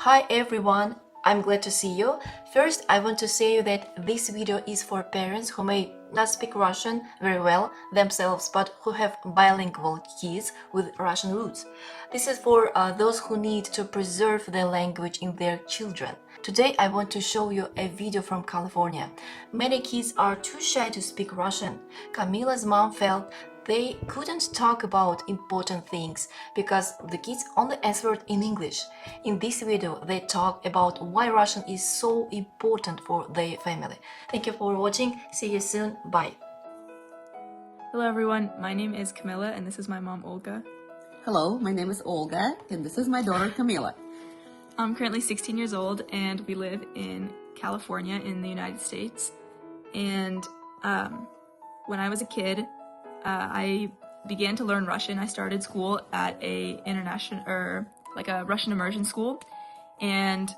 Hi everyone, I'm glad to see you. First, I want to say that this video is for parents who may not speak Russian very well themselves, but who have bilingual kids with Russian roots. This is for those who need to preserve the language in their children. Today, I want to show you a video from California. Many kids are too shy to speak Russian. Kamila's mom felt they couldn't talk about important things because the kids only answered in English. In this video, they talk about why Russian is so important for their family. Thank you for watching. See you soon. Bye. Hello everyone, my name is Kamila and this is my mom Olga. Hello, my name is Olga and this is my daughter Kamila. I'm currently 16 years old and we live in California in the United States. And when I was a kid, I began to learn Russian. I started school at a Russian immersion school, and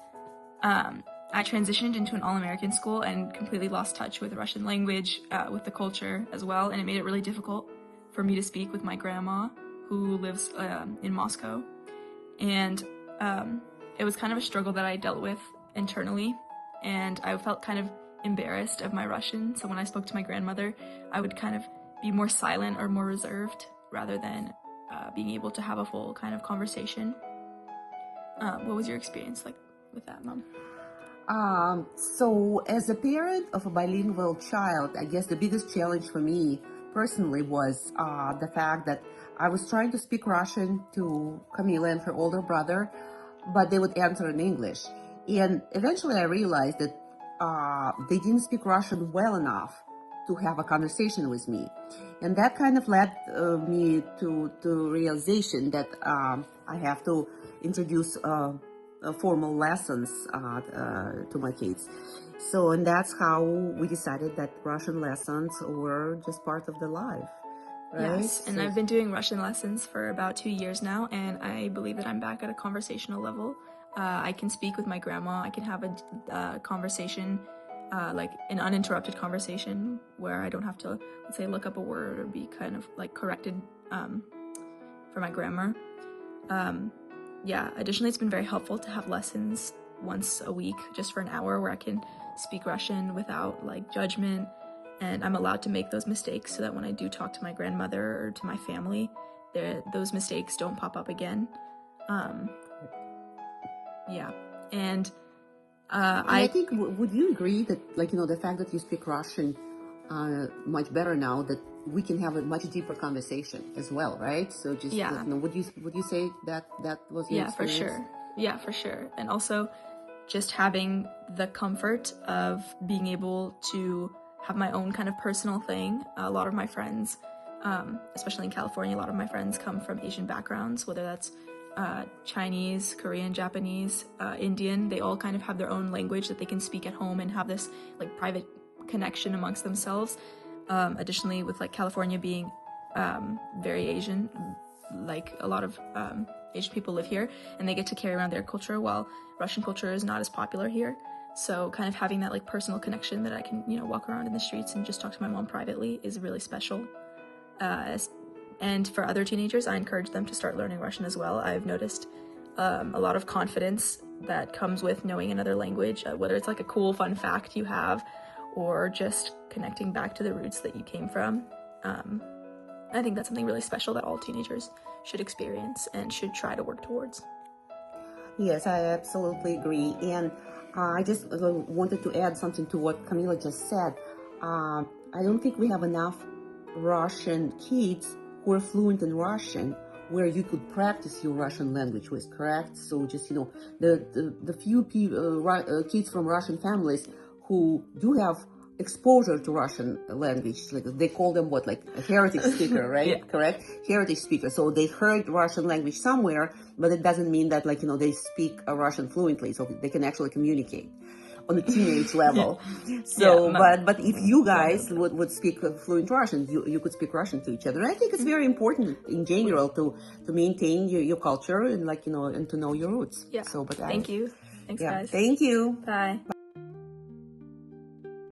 I transitioned into an all-American school and completely lost touch with the Russian language, with the culture as well, and it made it really difficult for me to speak with my grandma, who lives in Moscow. And it was kind of a struggle that I dealt with internally, and I felt kind of embarrassed of my Russian, so when I spoke to my grandmother, I would kind of be more silent or more reserved rather than being able to have a full kind of conversation. What was your experience like with that, Mom? So as a parent of a bilingual child, I guess the biggest challenge for me personally was the fact that I was trying to speak Russian to Kamila and her older brother, but they would answer in English. And eventually I realized that they didn't speak Russian well enough to have a conversation with me. And that kind of led me to realization that I have to introduce formal lessons to my kids. So, and that's how we decided that Russian lessons were just part of the life, right? Yes, and I've been doing Russian lessons for about 2 years now, and I believe that I'm back at a conversational level. I can speak with my grandma, I can have a conversation, like an uninterrupted conversation where I don't have to, let's say, look up a word or be kind of like corrected for my grammar. Yeah, additionally, it's been very helpful to have lessons once a week, just for an hour, where I can speak Russian without like judgment, and I'm allowed to make those mistakes so that when I do talk to my grandmother or to my family, those mistakes don't pop up again. Yeah, and I think, would you agree that, like, the fact that you speak Russian much better now, that we can have a much deeper conversation as well, right? So just, yeah. Would you say that was your experience? For sure. Yeah, for sure. And also just having the comfort of being able to have my own kind of personal thing. A lot of my friends, especially in California, a lot of my friends come from Asian backgrounds, whether that's Chinese, Korean, Japanese, Indian. They all kind of have their own language that they can speak at home and have this like private connection amongst themselves. Additionally, with like California being very Asian, like a lot of Asian people live here and they get to carry around their culture, while Russian culture is not as popular here. So kind of having that like personal connection that I can, walk around in the streets and just talk to my mom privately is really special. And for other teenagers, I encourage them to start learning Russian as well. I've noticed a lot of confidence that comes with knowing another language, whether it's like a cool fun fact you have or just connecting back to the roots that you came from. I think that's something really special that all teenagers should experience and should try to work towards. Yes, I absolutely agree. And I just wanted to add something to what Kamila just said. I don't think we have enough Russian kids who are fluent in Russian where you could practice your Russian language with, correct? So just, the few kids from Russian families who do have exposure to Russian language, like they call them what, like a heritage speaker, right? Yeah. Correct? Heritage speaker. So they heard Russian language somewhere, but it doesn't mean that, like, they speak Russian fluently, so they can actually communicate on a teenage level. So, yeah, but if you guys would speak fluent Russian, you could speak Russian to each other. And I think it's very important in general to maintain your culture and, like, and to know your roots. Yeah. So, but thank you. Thanks, guys. Thank you. Bye.